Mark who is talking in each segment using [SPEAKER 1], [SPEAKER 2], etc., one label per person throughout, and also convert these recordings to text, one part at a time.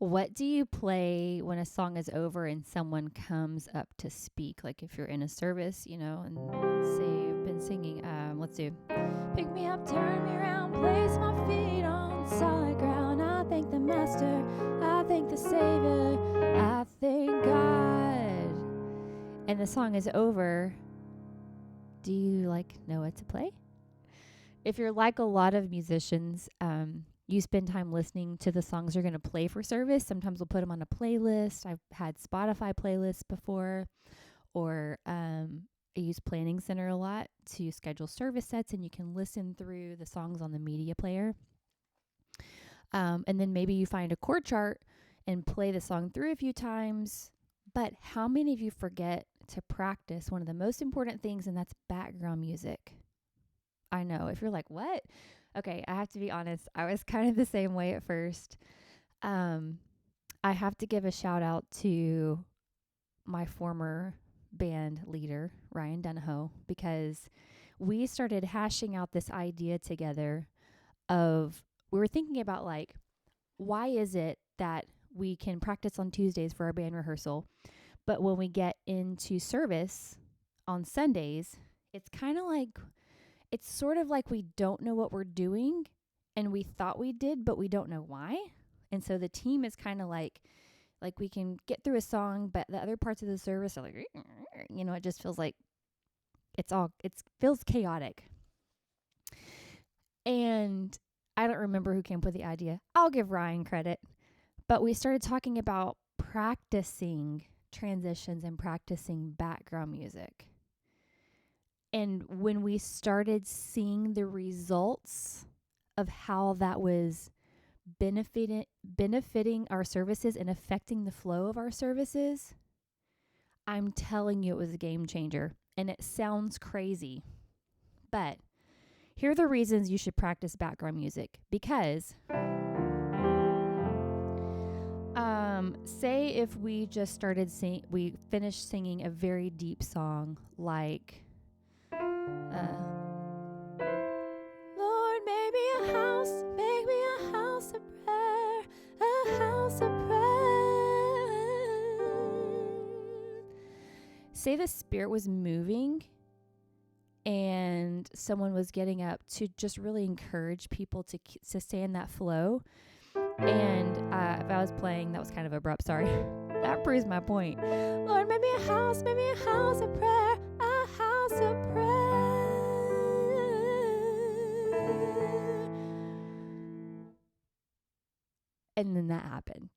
[SPEAKER 1] What do you play when a song is over and someone comes up to speak? Like if you're in a service, and say you've been singing, let's do pick me up, turn me around, place my feet on solid ground. I thank the Master, I thank the Savior, I thank God. And the song is over. Do you know what to play? If you're like a lot of musicians, you spend time listening to the songs you're going to play for service. Sometimes we'll put them on a playlist. I've had Spotify playlists before, or I use Planning Center a lot to schedule service sets, and you can listen through the songs on the media player. And then maybe you find a chord chart and play the song through a few times. But how many of you forget to practice one of the most important things, and that's background music? I know. If you're like, what? Okay, I have to be honest. I was kind of the same way at first. I have to give a shout out to my former band leader, Ryan Donahoe, because we started hashing out this idea together of, we were thinking about why is it that we can practice on Tuesdays for our band rehearsal, but when we get into service on Sundays, it's sort of like we don't know what we're doing, and we thought we did, but we don't know why. And so the team is kind of like we can get through a song, but the other parts of the service are like, it just feels like it feels chaotic. And I don't remember who came up with the idea. I'll give Ryan credit. But we started talking about practicing transitions and practicing background music. And when we started seeing the results of how that was benefiting our services and affecting the flow of our services, I'm telling you, it was a game changer. And it sounds crazy, but here are the reasons you should practice background music. Because say if we just we finished singing a very deep song like Lord, make me a house of prayer, a house of prayer. Say the Spirit was moving and someone was getting up to just really encourage people to stay in that flow. And if I was playing, that was kind of abrupt, sorry. That proves my point. Lord, make me a house of prayer, a house of prayer. And then that happened.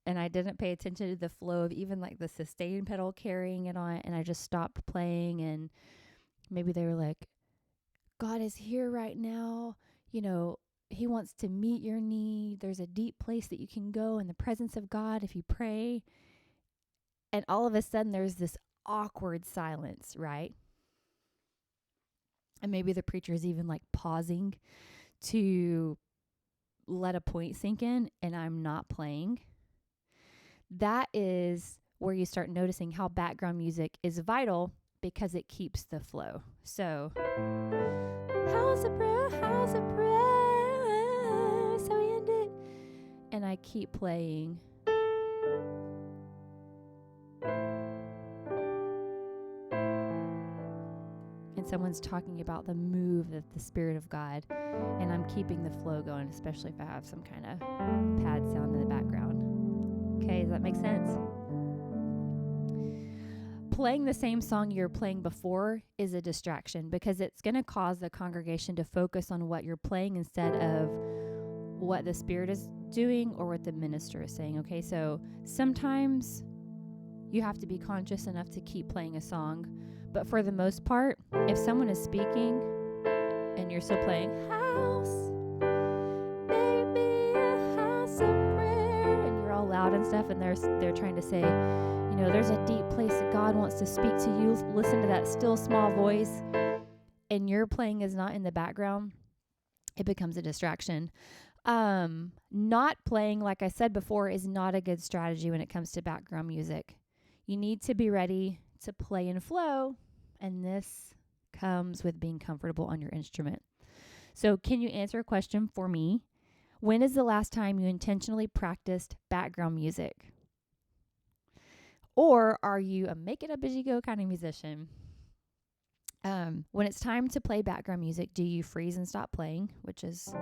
[SPEAKER 1] And I didn't pay attention to the flow of even the sustain pedal carrying it on. And I just stopped playing. And maybe they were like, God is here right now. He wants to meet your need. There's a deep place that you can go in the presence of God if you pray. And all of a sudden there's this awkward silence, right? And maybe the preacher is even pausing to let a point sink in, and I'm not playing. That is where you start noticing how background music is vital because it keeps the flow. So, house of prayer, house of prayer. So we end it, and I keep playing. And someone's talking about the move of the Spirit of God, and I'm keeping the flow going, especially if I have some kind of pad sound in the background. Okay, does that make sense? Playing the same song you're playing before is a distraction because it's going to cause the congregation to focus on what you're playing instead of what the Spirit is doing or what the minister is saying. Okay, so sometimes you have to be conscious enough to keep playing a song, but for the most part, if someone is speaking and you're still playing house, maybe a house of prayer, and you're all loud and stuff, and they're trying to say, there's a deep place that God wants to speak to you. Listen to that still small voice, and your playing is not in the background, it becomes a distraction. Not playing, like I said before, is not a good strategy when it comes to background music. You need to be ready to play and flow, and this comes with being comfortable on your instrument. So can you answer a question for me? When is the last time you intentionally practiced background music? Or are you a make it up as you go kind of musician? When it's time to play background music, do you freeze and stop playing, which is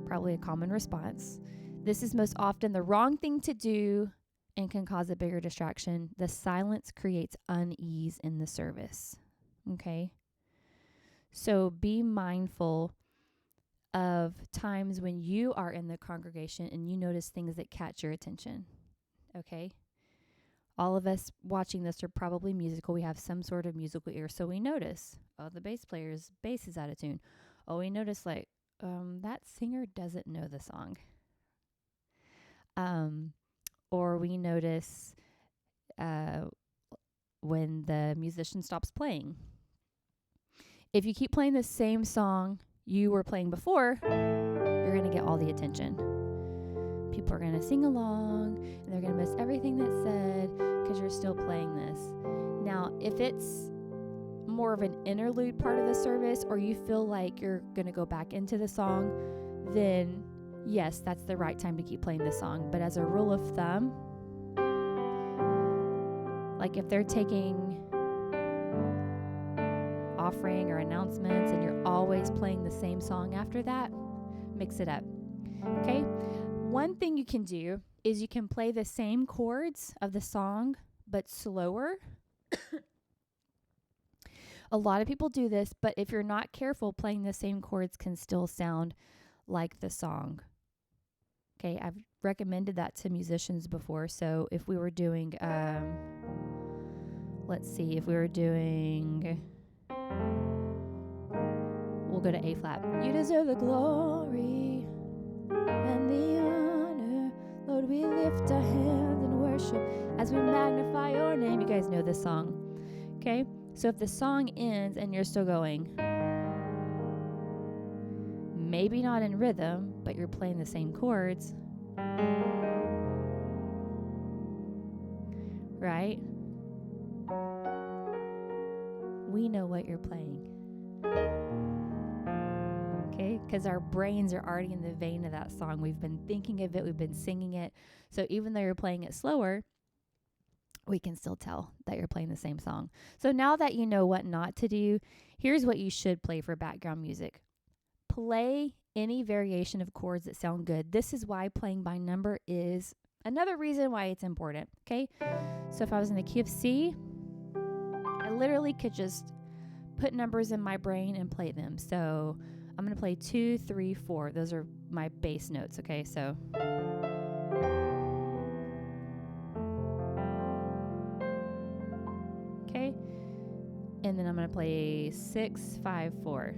[SPEAKER 1] probably a common response? This is most often the wrong thing to do and can cause a bigger distraction. The silence creates unease in the service. Okay? So be mindful of times when you are in the congregation and you notice things that catch your attention. Okay? All of us watching this are probably musical. We have some sort of musical ear. So we notice, oh, the bass player's bass is out of tune. Oh, we notice that singer doesn't know the song. Or we notice when the musician stops playing. If you keep playing the same song you were playing before, you're going to get all the attention. People are going to sing along, and they're going to miss everything that's said because you're still playing this. Now, if it's more of an interlude part of the service, or you feel like you're going to go back into the song, then yes, that's the right time to keep playing the song. But as a rule of thumb, like if they're taking offering or announcements and you're always playing the same song after that, mix it up. Okay? One thing you can do is you can play the same chords of the song, but slower. A lot of people do this, but if you're not careful, playing the same chords can still sound like the song. Okay, I've recommended that to musicians before. So if we were doing, we'll go to A flat. You deserve the glory and the honor. Lord, we lift our hands in worship as we magnify your name. You guys know this song. Okay? So if the song ends and you're still going, maybe not in rhythm, but you're playing the same chords, right? We know what you're playing. Okay? Because our brains are already in the vein of that song. We've been thinking of it. We've been singing it. So even though you're playing it slower, we can still tell that you're playing the same song. So now that you know what not to do, here's what you should play for background music. Play any variation of chords that sound good. This is why playing by number is another reason why it's important. Okay? So if I was in the key of C, I literally could just put numbers in my brain and play them. So I'm going to play 2, 3, 4. Those are my bass notes. Okay? So okay? And then I'm going to play 6, 5, 4.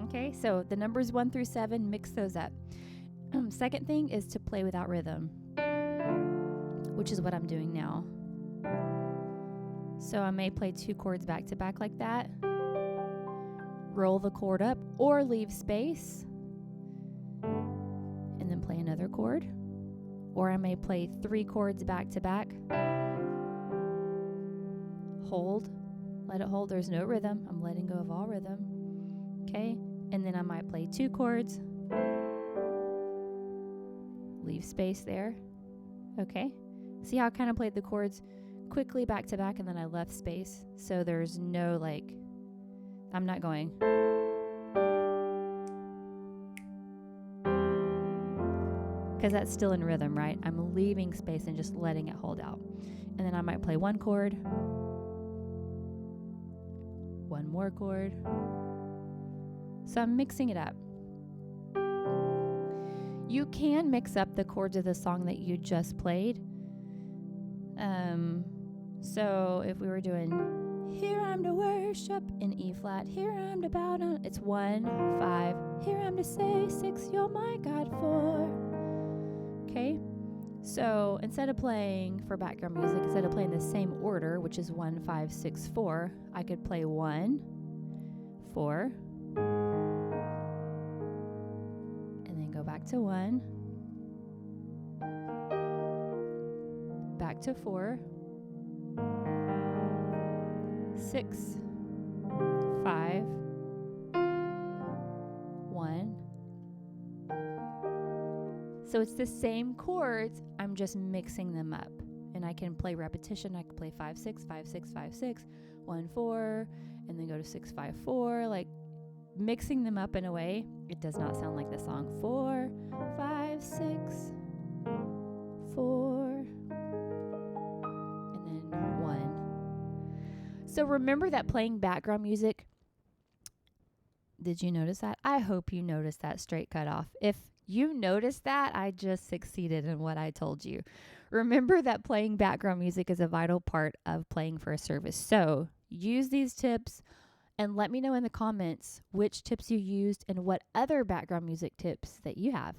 [SPEAKER 1] Okay, so the numbers 1 through 7, mix those up. Second thing is to play without rhythm, which is what I'm doing now. So I may play 2 chords back to back like that, roll the chord up, or leave space, and then play another chord. Or I may play 3 chords back to back, hold, let it hold. There's no rhythm. I'm letting go of all rhythm. Okay? And then I might play 2 chords, leave space there. Okay? See how I kind of played the chords quickly back to back and then I left space? So there's no I'm not going. Because that's still in rhythm, right? I'm leaving space and just letting it hold out. And then I might play 1 chord, 1 more chord. So I'm mixing it up. You can mix up the chords of the song that you just played. So if we were doing, here I'm to worship in E flat, here I'm to bow down, it's 1, 5, here I'm to say 6, you're my God 4. Okay? So instead of playing for background music, instead of playing the same order, which is 1, 5, 6, 4, I could play 1, 4, and then go back to 1, back to 4, 6, 5, 1. So it's the same chords, I'm just mixing them up. And I can play repetition. I can play 5, 6, 5, 6, 5, 6, 1, 4, and then go to 6, 5, 4. Like mixing them up in a way, it does not sound like the song. 4, 5, 6, 4, and then 1. So remember that playing background music. Did you notice that? I hope you noticed that straight cut off. If you noticed that, I just succeeded in what I told you. Remember that playing background music is a vital part of playing for a service. So use these tips and let me know in the comments which tips you used and what other background music tips that you have.